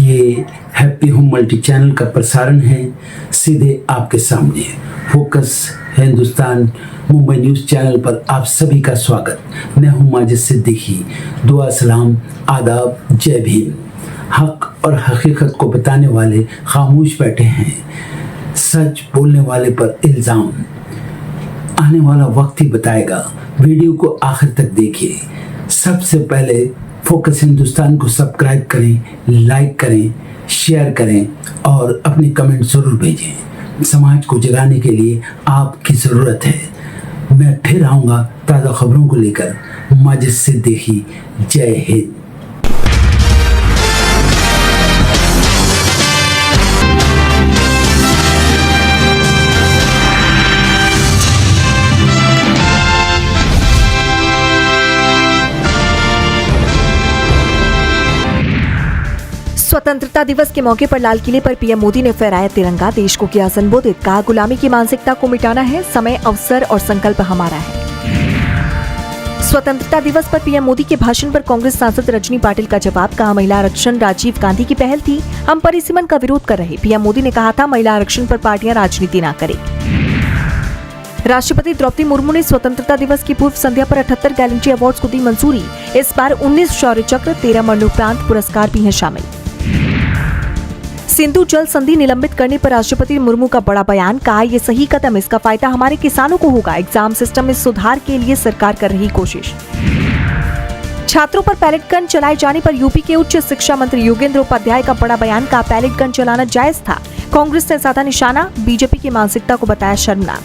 ये happy home multi channel का प्रसारण है सीधे आपके सामने। Focus Hindustan Mumbai news channel पर आप सभी का स्वागत। मैं हूं माजिद सिद्दीकी। दुआ सलाम आदाब, जय भीम। हक और हकीकत को बताने वाले खामोश बैठे हैं, सच बोलने वाले पर इल्ज़ाम। आने वाला वक्त ही बताएगा। वीडियो को आखिर तक देखिए। सबसे पहले फोकस हिंदुस्तान को सब्सक्राइब करें, लाइक करें, शेयर करें और अपने कमेंट जरूर भेजें। समाज को जगाने के लिए आपकी ज़रूरत है। मैं फिर आऊँगा ताज़ा खबरों को लेकर। माजिद सिद्दीकी, जय हिंद। स्वतंत्रता दिवस के मौके पर लाल किले पर पीएम मोदी ने फहराया तिरंगा, देश को किया संबोधित। कहा, गुलामी की मानसिकता को मिटाना है, समय, अवसर और संकल्प हमारा है। स्वतंत्रता दिवस पर पीएम मोदी के भाषण पर कांग्रेस सांसद रजनी पाटिल का जवाब। कहा, महिला आरक्षण राजीव गांधी की पहल थी, हम परिसीमन का विरोध कर रहे। पीएम मोदी ने कहा था, महिला आरक्षण पर पार्टियां राजनीति न करें। राष्ट्रपति द्रौपदी मुर्मू ने स्वतंत्रता दिवस की पूर्व संध्या पर 78 गैलेंट्री अवार्ड्स को दी मंजूरी। इस बार 19 शौर्य चक्र, 13 मरणोपरांत पुरस्कार भी हैं शामिल। सिंधु जल संधि निलंबित करने पर राष्ट्रपति मुर्मू का बड़ा बयान। कहा, ये सही कदम, इसका फायदा हमारे किसानों को होगा। एग्जाम सिस्टम में सुधार के लिए सरकार कर रही कोशिश। छात्रों पर पैलेट गन चलाए जाने पर यूपी के उच्च शिक्षा मंत्री योगेंद्र उपाध्याय का बड़ा बयान। कहा, पैलेट गन चलाना जायज था, कांग्रेस ने साधा निशाना, बीजेपी की मानसिकता को बताया शर्मनाक।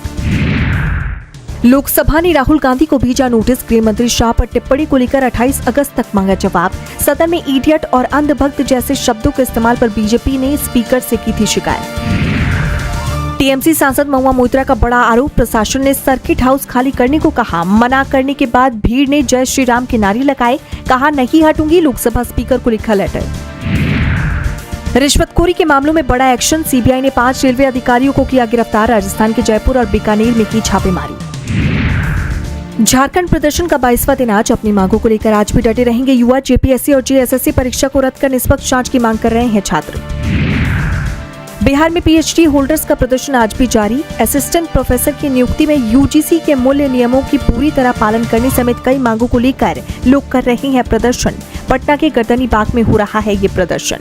लोकसभा ने राहुल गांधी को भेजा नोटिस। गृह मंत्री शाह पर टिप्पणी को लेकर 28 अगस्त तक मांगा जवाब। सदन में इडियट और अंधभक्त जैसे शब्दों के इस्तेमाल पर बीजेपी ने स्पीकर से की थी शिकायत। टीएमसी सांसद महुआ मोइत्रा का बड़ा आरोप। प्रशासन ने सर्किट हाउस खाली करने को कहा, मना करने के बाद भीड़ ने जय श्री राम के नारे लगाए। कहा, नहीं हटूंगी, लोकसभा स्पीकर को लिखा लेटर। रिश्वतखोरी के मामलों में बड़ा एक्शन। सीबीआई ने 5 रेलवे अधिकारियों को किया गिरफ्तार। राजस्थान के जयपुर और बीकानेर में की छापेमारी। झारखंड प्रदर्शन का 22वां दिन आज। अपनी मांगों को लेकर आज भी डटे रहेंगे युवा। जेपीएससी और जेएसएससी परीक्षा को रद्द कर निष्पक्ष जांच की मांग कर रहे हैं छात्र। बिहार में पीएचडी होल्डर्स का प्रदर्शन आज भी जारी। असिस्टेंट प्रोफेसर की नियुक्ति में यूजीसी के मूल्य नियमों की पूरी तरह पालन करने समेत कई मांगों को लेकर लोग कर रहे हैं प्रदर्शन। पटना के गर्दनी बाग में हो रहा है ये प्रदर्शन।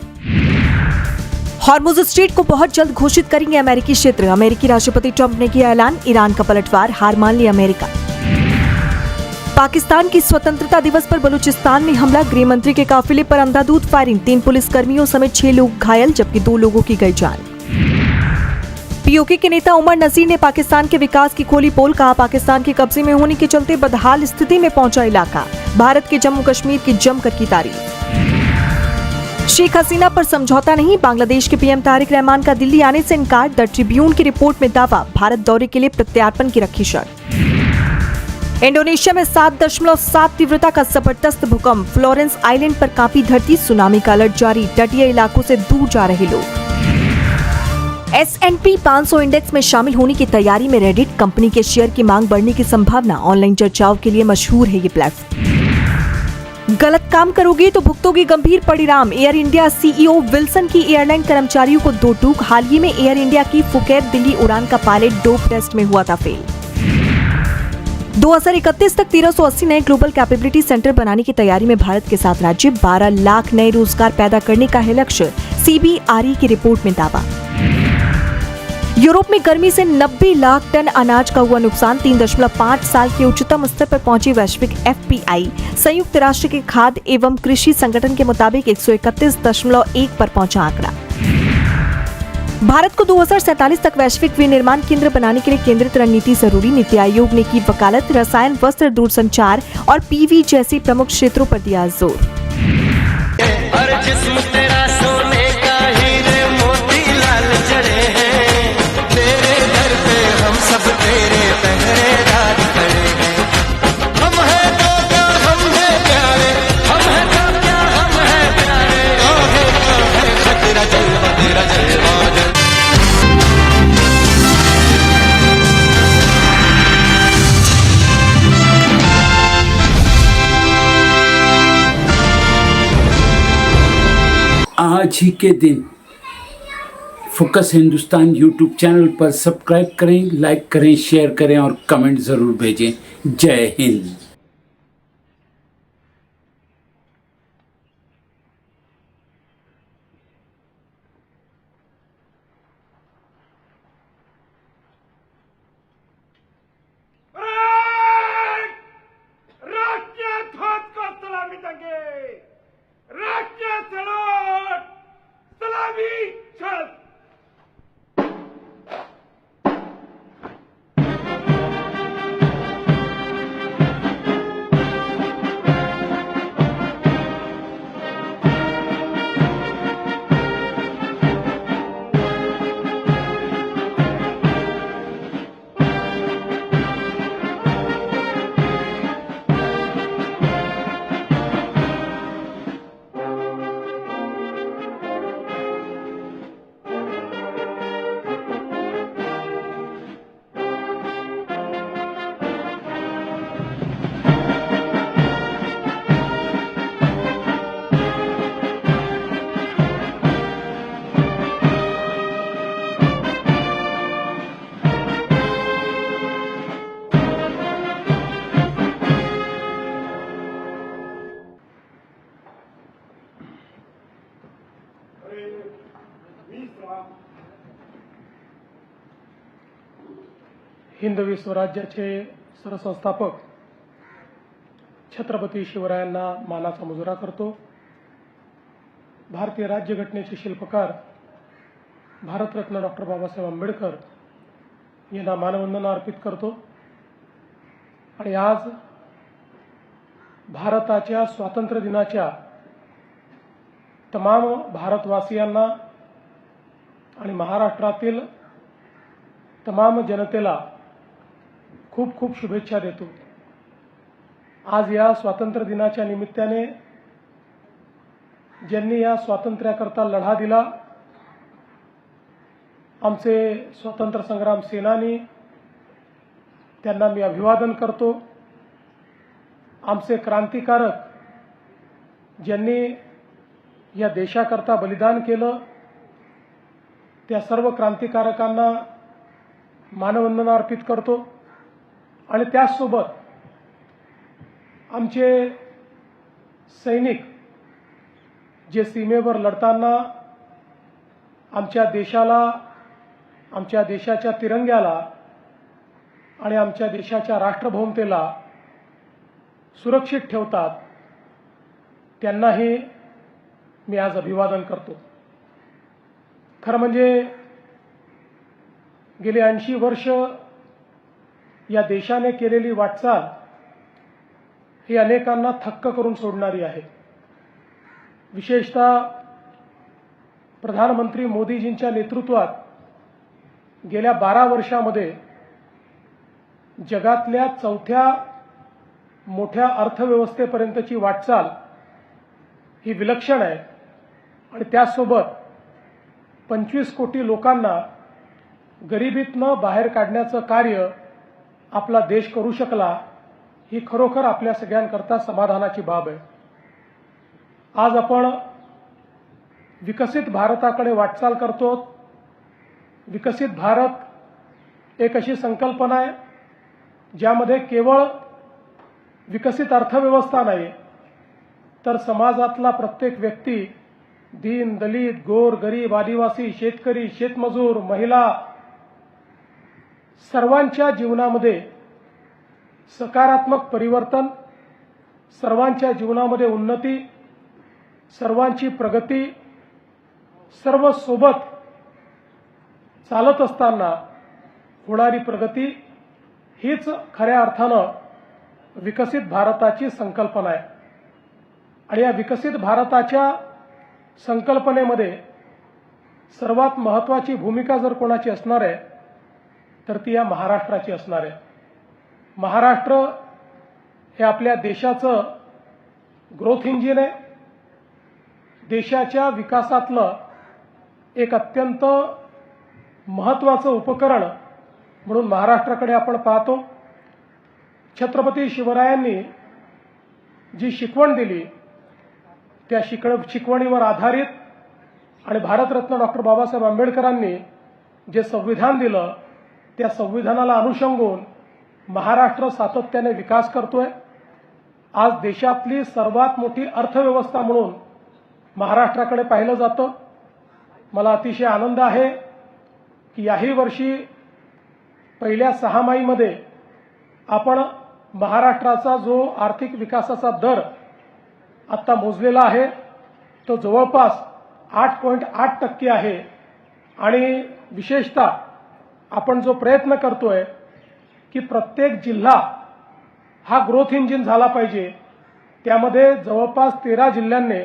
हॉर्मुज स्ट्रेट को बहुत जल्द घोषित करेंगे अमेरिकी क्षेत्र। अमेरिकी राष्ट्रपति ट्रंप ने किया ऐलान। ईरान का पलटवार, हार मान ली अमेरिका। पाकिस्तान की स्वतंत्रता दिवस पर बलूचिस्तान में हमला। गृह मंत्री के काफिले पर अंधाधुंध फायरिंग। 3 पुलिसकर्मियों समेत 6 लोग घायल, जबकि 2 लोगों की गई जान। पीओके के नेता उमर नजीर ने पाकिस्तान के विकास की खोली पोल। कहा, पाकिस्तान के कब्जे में होने के चलते बदहाल स्थिति में पहुंचा इलाका। भारत के जम्मू कश्मीर की जमकर की तारीफ। शेख हसीना पर समझौता नहीं। बांग्लादेश के पीएम तारिक रहमान का दिल्ली आने से इनकार। द ट्रिब्यून की रिपोर्ट में दावा, भारत दौरे के लिए प्रत्यार्पण की रखी शर्त। इंडोनेशिया में 7.7 तीव्रता का जबरदस्त भूकंप। फ्लोरेंस आइलैंड पर कांपी धरती। सुनामी का अलर्ट जारी। तटीय इलाकों से दूर जा रहे लोग। S&P 500 इंडेक्स में शामिल होने की तैयारी में रेडिट। कंपनी के शेयर की मांग बढ़ने की संभावना। ऑनलाइन चर्चाओं के लिए मशहूर है ये प्लेटफॉर्म। गलत काम करोगे तो भुगतोगे गंभीर परिणाम। एयर इंडिया सीईओ विल्सन की एयरलाइन कर्मचारियों को 2 टूक। हाल ही में एयर इंडिया की फुकेट दिल्ली उड़ान का पायलट डोप टेस्ट में हुआ था फेल। 2031 तक 1380 नए ग्लोबल कैपेबिलिटी सेंटर बनाने की तैयारी में भारत के 7 राज्य। 12 लाख नए रोजगार पैदा करने का है लक्ष्य। सीबीआरई की रिपोर्ट में दावा। यूरोप में गर्मी से 90 लाख टन अनाज का हुआ नुकसान। 3.5 साल के उच्चतम स्तर पर पहुंची वैश्विक एफपीआई। संयुक्त राष्ट्र के खाद्य एवं कृषि संगठन के मुताबिक 131.1 पर पहुंचा आंकड़ा। भारत को 2047 तक वैश्विक विनिर्माण केंद्र बनाने के लिए केंद्रित रणनीति जरूरी। नीति आयोग ने की वकालत। रसायन, वस्त्र, दूरसंचार और पीवी जैसे प्रमुख क्षेत्रों पर दिया जोर। आज ही के दिन फोकस हिंदुस्तान यूट्यूब चैनल पर सब्सक्राइब करें, लाइक करें, शेयर करें और कमेंट ज़रूर भेजें। जय हिंद। हिंदवी स्वराज्याचे सरसंस्थापक छत्रपती शिवरायांना मानाचा मुजरा करतो। भारतीय राज्यघटनेचे शिल्पकार भारतरत्न डॉक्टर बाबासाहेब आंबेडकर यांना मानवंदना अर्पित करतो। आणि आज भारताच्या स्वातंत्र्य दिनाच्या तमाम भारतवासियांना आणि महाराष्ट्रातील तमाम जनतेला खूप खूप शुभेच्छा देतो। आज या स्वातंत्र्य दिनाच्या निमित्ताने ज्यांनी या स्वातंत्र्याकरता लढा दिला, आमचे स्वातंत्र्य संग्राम सेनानी, त्यांना मी अभिवादन करतो। आमचे क्रांतिकारक ज्यांनी या देशाकरता बलिदान केलं, त्या सर्व क्रांतिकारकांना मानवंदना अर्पित करतो। आणि त्याचसोबत आमचे सैनिक जे सीमेवर लढताना आमच्या देशाला, आमच्या देशाच्या तिरंग्याला आणि आमच्या देशाच्या राष्ट्रभूमतेला सुरक्षित ठेवतात, त्यांनाही मी आज अभिवादन करतो। खरं म्हणजे गेली 80 वर्ष या देशाने केलेली वाटचाल ही अनेकांना थक्क करून सोडणारी आहे। विशेषतः प्रधानमंत्री मोदीजींच्या नेतृत्वात गेल्या 12 वर्षामध्ये जगातल्या चौथ्या मोठ्या अर्थव्यवस्थेपर्यंतची वाटचाल ही विलक्षण आहे। आणि त्यासोबत 25 कोटी लोकांना गरिबीतनं बाहेर काढण्याचं कार्य आपला देश करू शकला, ही खरोखर आपल्या सगळ्यांकरता समाधानाची बाब आहे। आज आपण विकसित भारताकडे वाटचाल करतो। विकसित भारत एक अशी संकल्पना आहे ज्यामध्ये केवळ विकसित अर्थव्यवस्था नाही, तर समाजातला प्रत्येक व्यक्ती, दीन दलित, गोर गरीब, आदिवासी, शेतकरी, शेतमजूर, महिला, सर्वांच्या जीवनामध्ये सकारात्मक परिवर्तन, सर्वांच्या जीवनामध्ये उन्नती, सर्वांची प्रगती, सर्व सोबत चालत असताना होणारी प्रगती हीच खऱ्या अर्थानं विकसित भारताची संकल्पना आहे। आणि या विकसित भारताच्या संकल्पनेमध्ये सर्वात महत्त्वाची भूमिका जर कोणाची असणार आहे तर ती या महाराष्ट्राची असणार आहे। महाराष्ट्र हे आपल्या देशाचं ग्रोथ इंजिन आहे। देशाच्या विकासातलं एक अत्यंत महत्त्वाचं उपकरण म्हणून महाराष्ट्राकडे आपण पाहतो। छत्रपती शिवरायांनी जी शिकवण दिली त्या शिकवणीवर आधारित आणि भारतरत्न डॉक्टर बाबासाहेब आंबेडकरांनी जे संविधान दिलं त्या संविधानाला अनुषंगून महाराष्ट्र सातत्याने विकास करतोय। आज देशातली सर्वात मोठी अर्थव्यवस्था म्हणून महाराष्ट्राकडे पाहिलं जातं। मला अतिशय आनंद आहे की याही वर्षी पहिल्या 6 महिन्यामध्ये आपण महाराष्ट्राचा जो आर्थिक विकासाचा दर आता मोजलेला आहे तो जवळपास 8.8% आहे आणि विशेषतः आपण जो प्रयत्न करतोय की प्रत्येक जिल्हा हा ग्रोथ इंजिन झाला पाहिजे, त्यामध्ये जवळपास 13 जिल्ह्यांनी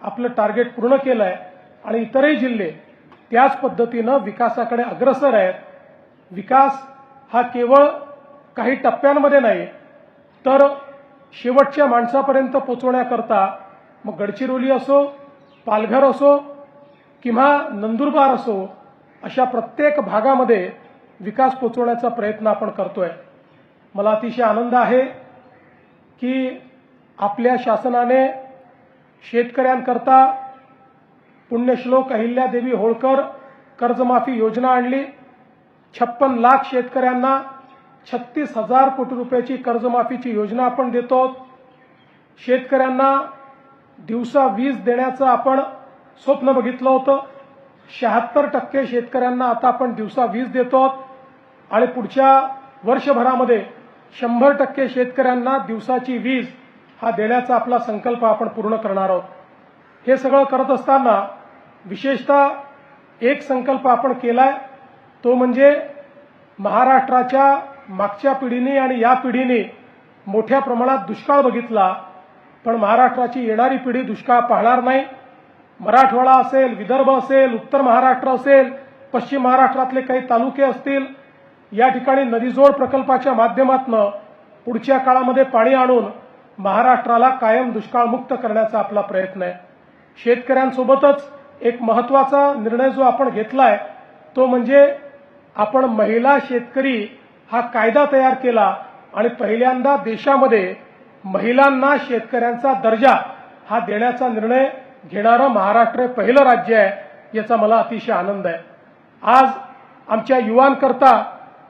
आपलं टार्गेट पूर्ण केलंय आणि इतरही जिल्हे त्याच पद्धतीनं विकासाकडे अग्रसर आहेत। विकास हा केवळ काही टप्प्यांमध्ये नाही तर शेवटच्या माणसापर्यंत पोहोचवण्याकरता मग गडचिरोली असो, पालघर असो किंवा नंदुरबार असो अशा प्रत्येक भागामध्ये विकास पोहोचवण्याचा प्रयत्न आपण करतोय। मला अतिशय आनंद आहे की आपल्या शासनाने शेतकऱ्यांकरता पुण्यश्लोक अहिल्यादेवी होळकर कर्जमाफी योजना आणली। 56 लाख शेतकऱ्यांना 36,000 कोटी रुपयाची कर्जमाफीची योजना आपण देतो। शेतकऱ्यांना दिवसा वीज देण्याचं आपण स्वप्न बघितलं होतं। 76% शेतकऱ्यांना आता आपण दिवसा वीज देतो आणि पुढच्या वर्षभरामध्ये 100% शेतकऱ्यांना दिवसाची वीज हा देण्याचा आपला संकल्प आपण पूर्ण करणार आहोत। हे सगळं करत असताना विशेषतः एक संकल्प आपण केलाय तो म्हणजे महाराष्ट्राच्या मागच्या पिढीने आणि या पिढीने मोठ्या प्रमाणात दुष्काळ बघितला, पण महाराष्ट्राची येणारी पिढी दुष्काळ पाहणार नाही। मराठवाडा असेल, विदर्भ असेल, उत्तर महाराष्ट्र असेल, पश्चिम महाराष्ट्रातले काही तालुके असतील, या ठिकाणी नदीजोड प्रकल्पाच्या माध्यमातून पुढच्या काळामध्ये पाणी आणून महाराष्ट्राला कायम दुष्काळमुक्त करण्याचा आपला प्रयत्न आहे। शेतकऱ्यांसोबतच एक महत्त्वाचा निर्णय जो आपण घेतलाय तो म्हणजे आपण महिला शेतकरी हा कायदा तयार केला आणि पहिल्यांदा देशामध्ये महिलांना शेतकऱ्यांचा दर्जा हा देण्याचा निर्णय घेणारं महाराष्ट्र पहिलं राज्य आहे। याचा मला अतिशय आनंद आहे। आज आमच्या युवांकरता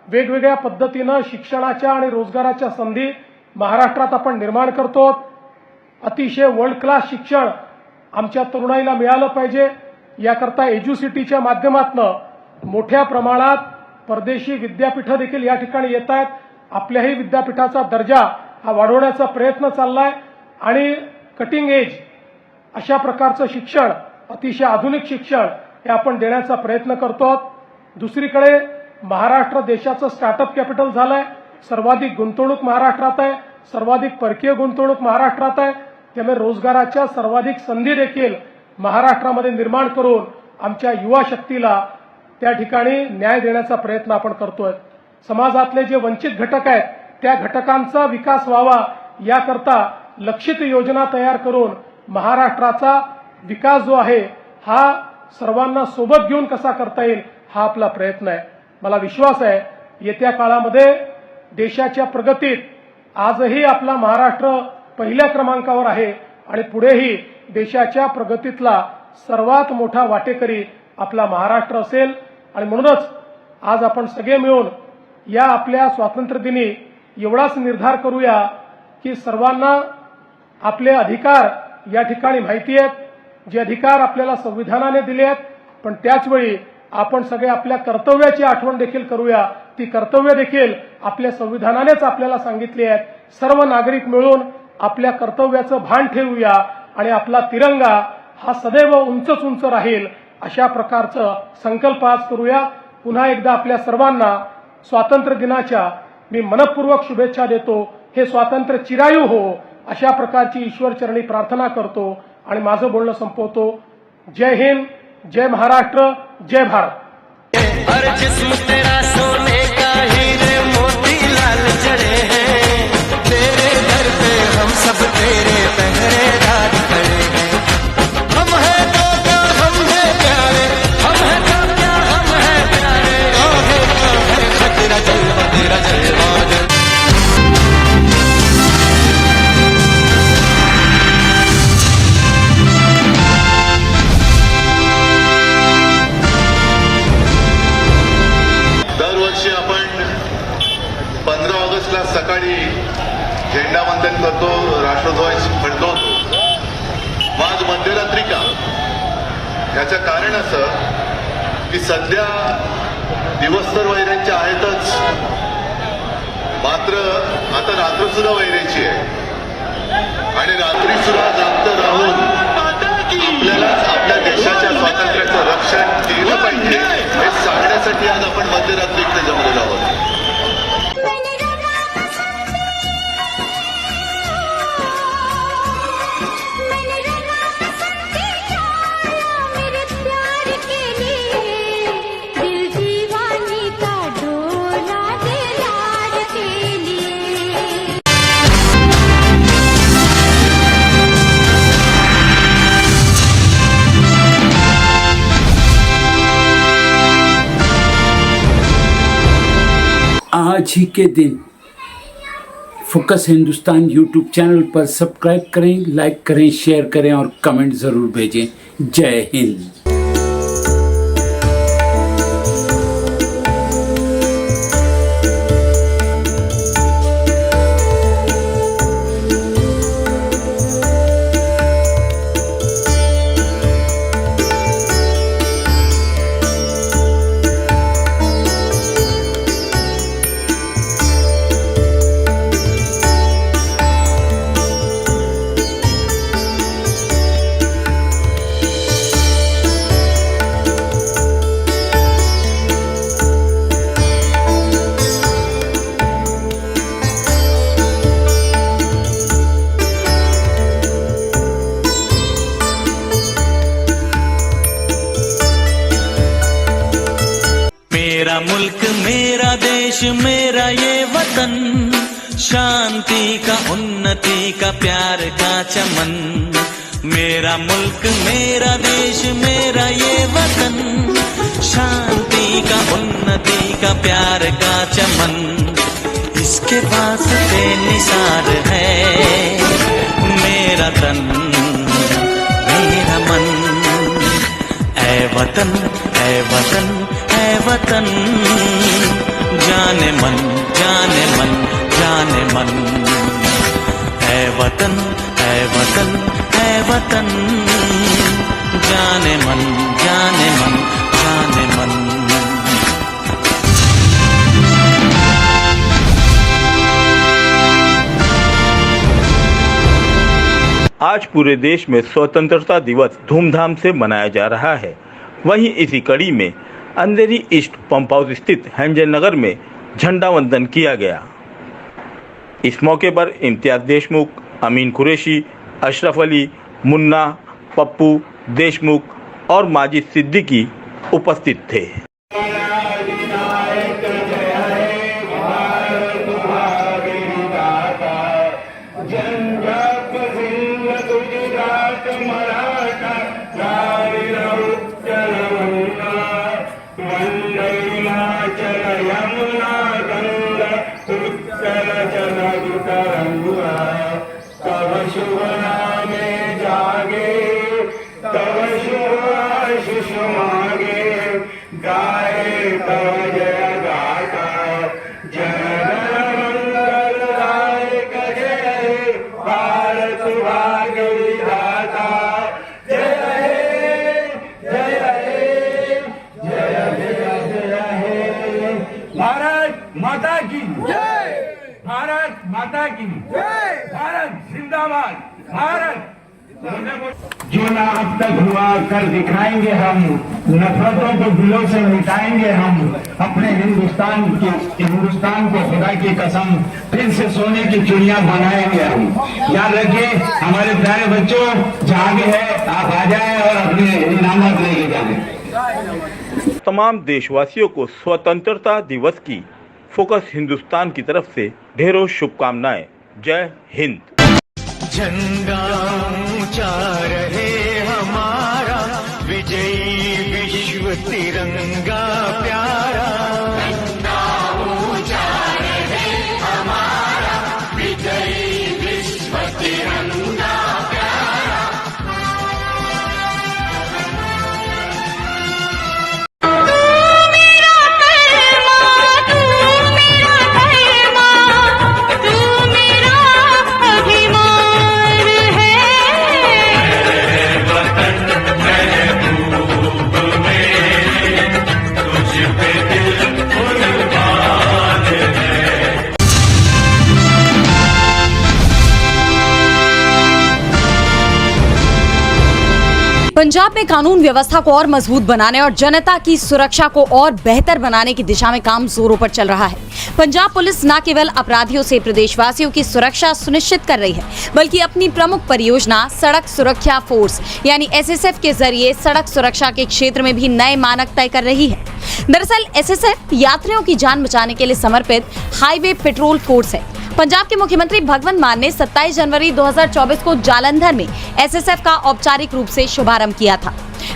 वेगवेगळ्या पद्धतीनं शिक्षणाच्या आणि रोजगाराच्या संधी महाराष्ट्रात आपण निर्माण करतो। अतिशय वर्ल्ड क्लास शिक्षण आमच्या तरुणाईला मिळालं पाहिजे याकरता एज्युसिटीच्या माध्यमातून मोठ्या प्रमाणात परदेशी विद्यापीठं देखील या ठिकाणी येत आहेत। आपल्याही विद्यापीठाचा दर्जा हा वाढवण्याचा प्रयत्न चाललाय आणि कटिंग एज अशा प्रकारचं शिक्षण, अतिशय आधुनिक शिक्षण हे आपण देण्याचा प्रयत्न करतो। दुसरीकडे महाराष्ट्र देशाचं स्टार्टअप कॅपिटल झालंय। सर्वाधिक गुंतवणूक महाराष्ट्रात आहे, सर्वाधिक परकीय गुंतवणूक महाराष्ट्रात आहे। त्यामुळे रोजगाराच्या सर्वाधिक संधी देखील महाराष्ट्रामध्ये निर्माण करून आमच्या युवा शक्तीला त्या ठिकाणी न्याय देण्याचा प्रयत्न आपण करतोय। समाजातले जे वंचित घटक आहेत त्या घटकांचा विकास व्हावा याकरता लक्षित योजना तयार करून महाराष्ट्राचा विकास जो आहे हा सर्वांना सोबत घेऊन कसा करता येईल हा आपला प्रयत्न आहे। मला विश्वास आहे येत्या काळामध्ये देशाच्या प्रगतीत आजही आपला महाराष्ट्र पहिल्या क्रमांकावर आहे आणि पुढेही देशाच्या प्रगतीतला सर्वात मोठा वाटेकरी आपला महाराष्ट्र असेल। आणि म्हणूनच आज आपण सगळे मिळून या आपल्या स्वातंत्र्य दिनी एवढाच निर्धार करूया की सर्वांना आपले अधिकार या ठिकाणी माहिती आहेत, जे अधिकार आपल्याला संविधानाने दिले आहेत, पण त्याचवेळी आपण सगळे आपल्या कर्तव्याची आठवण देखील करूया। ती कर्तव्य देखील आपल्या संविधानानेच आपल्याला सांगितली आहेत। सर्व नागरिक मिळून आपल्या कर्तव्याचं भान ठेवूया आणि आपला तिरंगा हा सदैव उंचच उंच राहील अशा प्रकारचं संकल्प आज करूया। पुन्हा एकदा आपल्या सर्वांना स्वातंत्र्य दिनाच्या मी मनपूर्वक शुभेच्छा देतो। हे स्वातंत्र्य चिरायू हो अशा प्रकारची ईश्वरचरणी प्रार्थना करतो आणि माझं बोलणं संपवतो। जय हिंद, जय महाराष्ट्र, जय भारत। हर जिस्म तेरा सोने का हीरे मोती लाल जड़े हैं, तेरे दर पे हम सब तेरे पहरेदार खड़े हैं। हम हैं तो क्या हम हैं प्यारे, हम हैं तो क्या हम हैं प्यारे, है तेरा जलवा तेरा जलवा। मध्यरात्री का? याचं कारण असं की सध्या दिवस तर वैऱ्यांचे आहेतच, मात्र आता रात्र सुद्धा वैऱ्याची आहे आणि रात्री सुद्धा जागत राहून आपल्याला आपल्या देशाच्या स्वातंत्र्याचं रक्षण केलं पाहिजे हे सांगण्यासाठी आज आपण मध्यरात्री इकडे जमलेलो आहोत. आज ही के दिन फोकस हिंदुस्तान यूट्यूब चैनल पर सब्सक्राइब करें, लाइक करें, शेयर करें और कमेंट ज़रूर भेजें. जय हिंद. मेरा मुल्क मेरा देश मेरा ये वतन, शांति का उन्नति का प्यार का चमन. मेरा मुल्क मेरा देश मेरा ये वतन, शांति का उन्नति का प्यार का चमन. इसके पास बेनिसार है मेरा तन मेरा मन. ऐ वतन ऐ वतन ऐ वतन, जाने मन जाने मन जाने मन. ऐ वतन ऐ वतन ऐ वतन, जाने मन जाने मन जाने मन. आज पूरे देश में स्वतंत्रता दिवस धूमधाम से मनाया जा रहा है. वहीं इसी कड़ी में अंधेरी ईस्ट पंप हाउस स्थित हंजन नगर में झंडा वंदन किया गया. इस मौके पर इम्तियाज देशमुख, अमीन कुरैशी, अशरफ अली, मुन्ना, पप्पू देशमुख और माजिद सिद्दीकी उपस्थित थे. भारत माता की जय, भारत माता की जय, भारत जिंदाबाद, भारत. जो ना अब तक हुआ कर दिखाएंगे हम, नफरतों को दिलों से मिटाएंगे हम. अपने हिंदुस्तान को खुदा की कसम फिर से सोने की चिड़िया बनाएंगे हम. याद रखिए हमारे प्यारे बच्चों, जहाँ भी है आप आ जाएं और अपने इनामत लेके जाएं. तमाम देशवासियों को स्वतंत्रता दिवस की फोकस हिंदुस्तान की तरफ से ढेरों शुभकामनाएं. जय हिंद. झंडा ऊंचा रहे हमारा, विजयी विश्व तिरंगा प्यारा. झंडा ऊंचा रहे हमारा, विजयी विश्व तिरंगा प्यारा. पंजाब में कानून व्यवस्था को और मजबूत बनाने और जनता की सुरक्षा को और बेहतर बनाने की दिशा में काम जोरों पर चल रहा है। पंजाब पुलिस न केवल अपराधियों से प्रदेशवासियों की सुरक्षा सुनिश्चित कर रही है, बल्कि अपनी प्रमुख परियोजना सड़क सुरक्षा फोर्स यानी SSF के जरिए सड़क सुरक्षा के क्षेत्र में भी नए मानक तय कर रही है। दरअसल SSF यात्रियों की जान बचाने के लिए समर्पित हाईवे पेट्रोल फोर्स है। पंजाब के मुख्यमंत्री भगवंत मान ने 27 जनवरी 2024 को जालंधर में SSF का औपचारिक रूप से शुभारंभ किया था।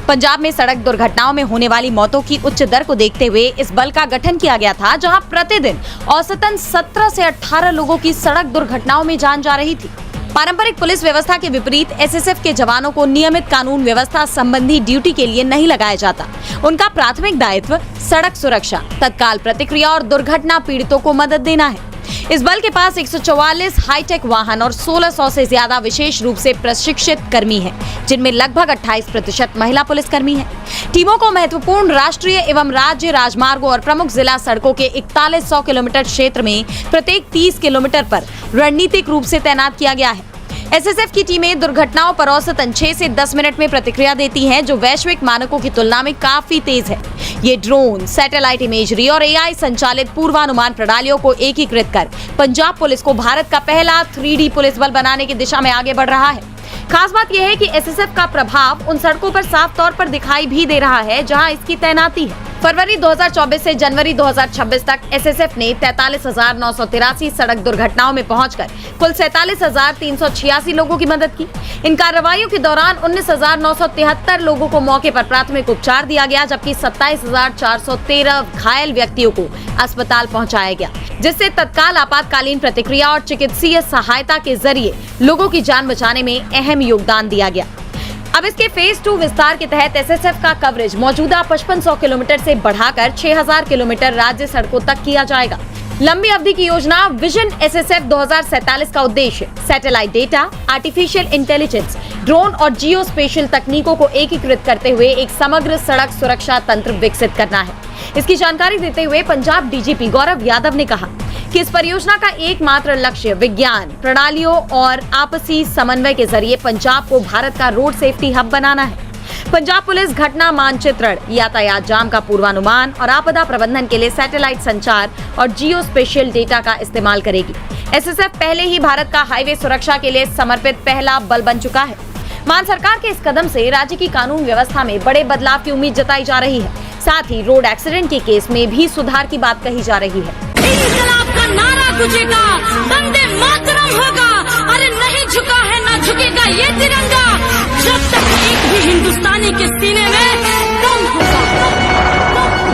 पंजाब में सड़क दुर्घटनाओं में होने वाली मौतों की उच्च दर को देखते हुए इस बल का गठन किया गया था, जहां प्रतिदिन औसतन 17 से 18 लोगों की सड़क दुर्घटनाओं में जान जा रही थी। पारंपरिक पुलिस व्यवस्था के विपरीत SSF के जवानों को नियमित कानून व्यवस्था संबंधी ड्यूटी के लिए नहीं लगाया जाता। उनका प्राथमिक दायित्व सड़क सुरक्षा, तत्काल प्रतिक्रिया और दुर्घटना पीड़ितों को मदद देना है। इस बल के पास 144 हाईटेक वाहन और 1600 से ज्यादा विशेष रूप से प्रशिक्षित कर्मी हैं, जिनमें लगभग 28% महिला पुलिसकर्मी हैं। टीमों को महत्वपूर्ण राष्ट्रीय एवं राज्य राजमार्गों और प्रमुख जिला सड़कों के 4100 किलोमीटर क्षेत्र में प्रत्येक 30 किलोमीटर पर रणनीतिक रूप से तैनात किया गया है। SSF की टीमें दुर्घटनाओं पर औसतन 6 से 10 मिनट में प्रतिक्रिया देती हैं, जो वैश्विक मानकों की तुलना में काफी तेज है। ये ड्रोन, सैटेलाइट इमेजरी और AI संचालित पूर्वानुमान प्रणालियों को एकीकृत कर पंजाब पुलिस को भारत का पहला 3D पुलिस बल बनाने की दिशा में आगे बढ़ रहा है। खास बात यह है कि SSF का प्रभाव उन सड़कों पर साफ तौर पर दिखाई भी दे रहा है जहां इसकी तैनाती है। फरवरी 2024 से जनवरी 2026 तक SSF ने 43,983 सड़क दुर्घटनाओं में पहुंचकर कुल 47,386 लोगों की मदद की। इन कार्रवाइयों के दौरान 19,973 लोगों को मौके पर प्राथमिक उपचार दिया गया, जबकि 27,413 घायल व्यक्तियों को अस्पताल पहुंचाया गया, जिससे तत्काल आपातकालीन प्रतिक्रिया और चिकित्सीय सहायता के जरिए लोगों की जान बचाने में अहम योगदान दिया गया। अब इसके फेज 2 विस्तार के तहत SSF का कवरेज मौजूदा 5500 किलोमीटर से बढ़ाकर 6000 किलोमीटर राज्य सड़कों तक किया जाएगा। लंबी अवधि की योजना विजन SSF 2047 का उद्देश्य satellite data, artificial intelligence, drone और जियो स्पेशल तकनीकों को एकीकृत करते हुए एक समग्र सड़क सुरक्षा तंत्र विकसित करना है। इसकी जानकारी देते हुए पंजाब DGP गौरव यादव ने कहा कि इस परियोजना का एकमात्र लक्ष्य विज्ञान, प्रणालियों और आपसी समन्वय के जरिए पंजाब को भारत का रोड सेफ्टी हब बनाना है। पंजाब पुलिस घटना मानचित्रण, यातायात जाम का पूर्वानुमान और आपदा प्रबंधन के लिए सैटेलाइट संचार और जियो स्पेशियल डेटा का इस्तेमाल करेगी। SSF पहले ही भारत का हाईवे सुरक्षा के लिए समर्पित पहला बल बन चुका है। मान सरकार के इस कदम से राज्य की कानून व्यवस्था में बड़े बदलाव की उम्मीद जताई जा रही है। साथ ही रोड एक्सीडेंट के केस में भी सुधार की बात कही जा रही है। इंकलाब का नारा गुजेगा, वंदे मातरम होगा, अरे नहीं झुका है ना झुकेगा ये तिरंगा, जब तक एक भी हिंदुस्तानी के सीने में दम होगा।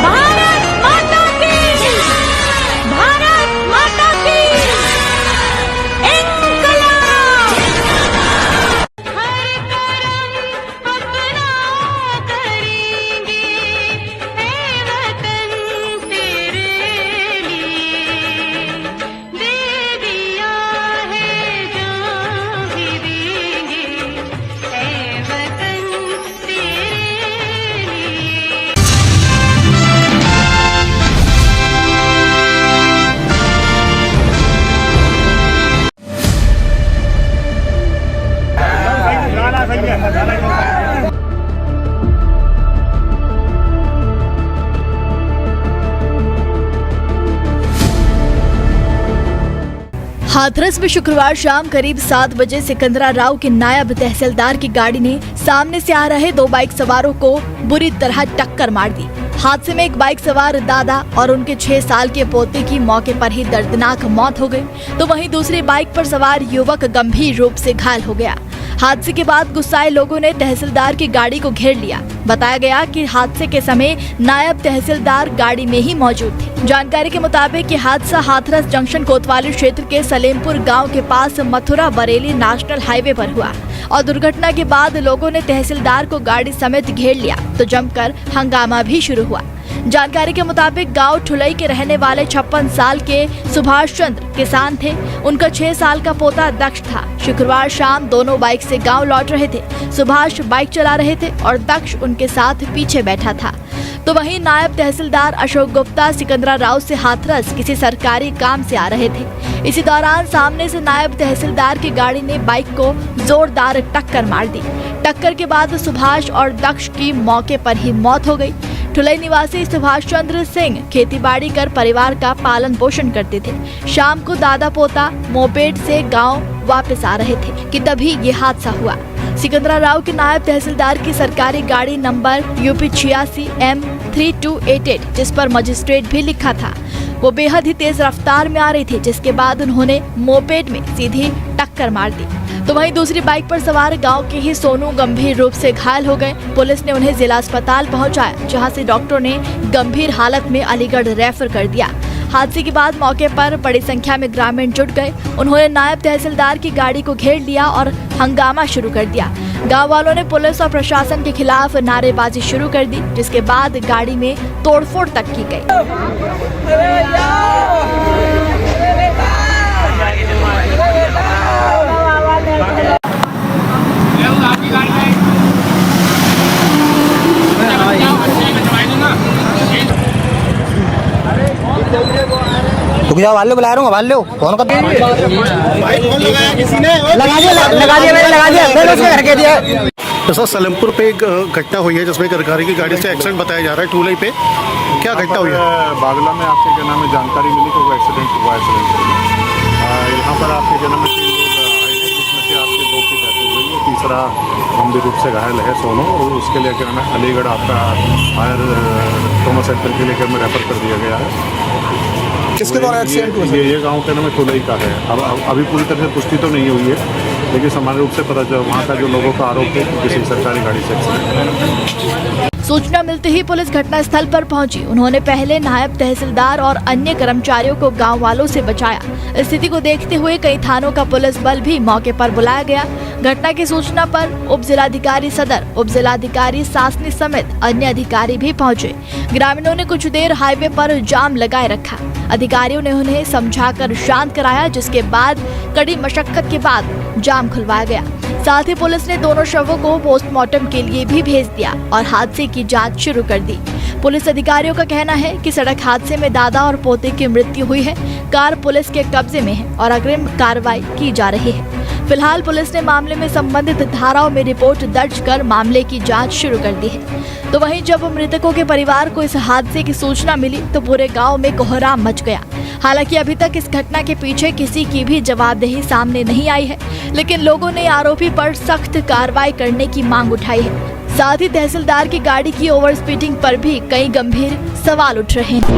भारत माता की, भारत माता की इंकलाब। हर करम अपना करेंगे ऐ वतन तेरे लिए, दे दिया है जो भी देंगे ऐ वतन तेरे लिए। हाथरस में शुक्रवार शाम करीब 7 बजे सिकंदरा राव के नायब तहसीलदार की गाड़ी ने सामने से आ रहे 2 बाइक सवारों को बुरी तरह टक्कर मार दी। हादसे में एक बाइक सवार दादा और उनके 6 साल के पोते की मौके पर ही दर्दनाक मौत हो गई, तो वहीं दूसरी बाइक पर सवार युवक गंभीर रूप से घायल हो गया। हादसे के बाद गुस्साए लोगों ने तहसीलदार की गाड़ी को घेर लिया। बताया गया कि हादसे के समय नायब तहसीलदार गाड़ी में ही मौजूद थे। जानकारी के मुताबिक ये हादसा हाथरस जंक्शन कोतवाली क्षेत्र के सलेमपुर गांव के पास मथुरा बरेली नेशनल हाईवे पर हुआ और दुर्घटना के बाद लोगों ने तहसीलदार को गाड़ी समेत घेर लिया तो जमकर हंगामा भी शुरू हुआ। जानकारी के मुताबिक गांव ठुलई के रहने वाले 56 साल के सुभाष चंद्र किसान थे। उनका 6 साल का पोता दक्ष था। शुक्रवार शाम दोनों बाइक से गांव लौट रहे थे। सुभाष बाइक चला रहे थे और दक्ष उनके साथ पीछे बैठा था। तो वहीं नायब तहसीलदार अशोक गुप्ता सिकंदरा राव से हाथरस किसी सरकारी काम से आ रहे थे। इसी दौरान सामने से नायब तहसीलदार की गाड़ी ने बाइक को जोरदार टक्कर मार दी। टक्कर के बाद सुभाष और दक्ष की मौके पर ही मौत हो गई। ठुलई निवासी सुभाष चंद्र सिंह खेतीबाड़ी कर परिवार का पालन पोषण करते थे। शाम को दादा पोता मोपेड से गांव वापस आ रहे थे कि तभी ये हादसा हुआ। सिकंदरा राव के नायब तहसीलदार की सरकारी गाड़ी नंबर UP 86 M3288 जिस पर मजिस्ट्रेट भी लिखा था, वो बेहद ही तेज रफ्तार में आ रही थी, जिसके बाद उन्होंने मोपेड में सीधी टक्कर मार दी। तो वहीं दूसरी बाइक पर सवार गांव के ही सोनू गंभीर रूप से घायल हो गए। पुलिस ने उन्हें जिला अस्पताल पहुंचाया, जहां से डॉक्टरों ने गंभीर हालत में अलीगढ़ रेफर कर दिया। हादसे के बाद मौके पर बड़ी संख्या में ग्रामीण जुट गए। उन्होंने नायब तहसीलदार की गाड़ी को घेर लिया और हंगामा शुरू कर दिया। गांव वालों ने पुलिस और प्रशासन के खिलाफ नारेबाजी शुरू कर दी, जिसके बाद गाड़ी में तोड़फोड़ तक की गई। रुक जाओ, वाले बुला रहा हूँ, वाले फोन कर लगाया किसी ने, लगा दिया मैंने उसके घर के दिया। सर सलेमपुर पे एक घटना हुई है जिसमें सरकारी की गाड़ी से एक्सीडेंट बताया जा रहा है ठुलई पे, क्या घटना हुई है? बागला में आपके क्या नाम है जानकारी मिली तो वो एक्सीडेंट हुआ है। यहाँ पर आपके क्या नाम है 3 लोग आए हैं, जिसमें से आपके 2 की डेथ हो गई है, तीसरा गंभीर रूप से घायल है सोनू, और उसके लिए क्या नाम है अलीगढ़ आपका हायर ट्रॉमा सेंटर के लिए रेफर कर दिया गया है। किसके द्वारा एक्सीडेंट हुआ? ये गाँव का नाम है ठुलई का है। अब अभी पूरी तरह से पुष्टि तो नहीं हुई है, लेकिन सामान्य रूप से पता चला वहाँ का जो लोगों का आरोप है कि किसी सरकारी गाड़ी से एक्सीडेंट। सूचना मिलते ही पुलिस घटनास्थल पर पहुंची। उन्होंने पहले नायब तहसीलदार और अन्य कर्मचारियों को गांव वालों से बचाया। स्थिति को देखते हुए कई थानों का पुलिस बल भी मौके पर बुलाया गया। घटना की सूचना पर उप जिलाधिकारी सदर, उप जिलाधिकारी सासनी समेत अन्य अधिकारी भी पहुंचे। ग्रामीणों ने कुछ देर हाईवे पर जाम लगाए रखा। अधिकारियों ने उन्हें समझाकर शांत कराया, जिसके बाद कड़ी मशक्कत के बाद जाम खुलवाया गया। साथ ही पुलिस ने दोनों शवों को पोस्टमार्टम के लिए भी भेज दिया और हादसे की जांच शुरू कर दी। पुलिस अधिकारियों का कहना है कि सड़क हादसे में दादा और पोते की मृत्यु हुई है। कार पुलिस के कब्जे में है और अग्रिम कार्रवाई की जा रही है। फिलहाल पुलिस ने मामले में संबंधित धाराओं में रिपोर्ट दर्ज कर मामले की जांच शुरू कर दी है। तो वहीं जब मृतकों के परिवार को इस हादसे की सूचना मिली तो पूरे गांव में कोहराम मच गया। हालांकि अभी तक इस घटना के पीछे किसी की भी जवाबदेही सामने नहीं आई है, लेकिन लोगों ने आरोपी पर सख्त कार्रवाई करने की मांग उठाई है। साथ ही तहसीलदार की गाड़ी की ओवर स्पीडिंग पर भी कई गंभीर सवाल उठ रहे हैं।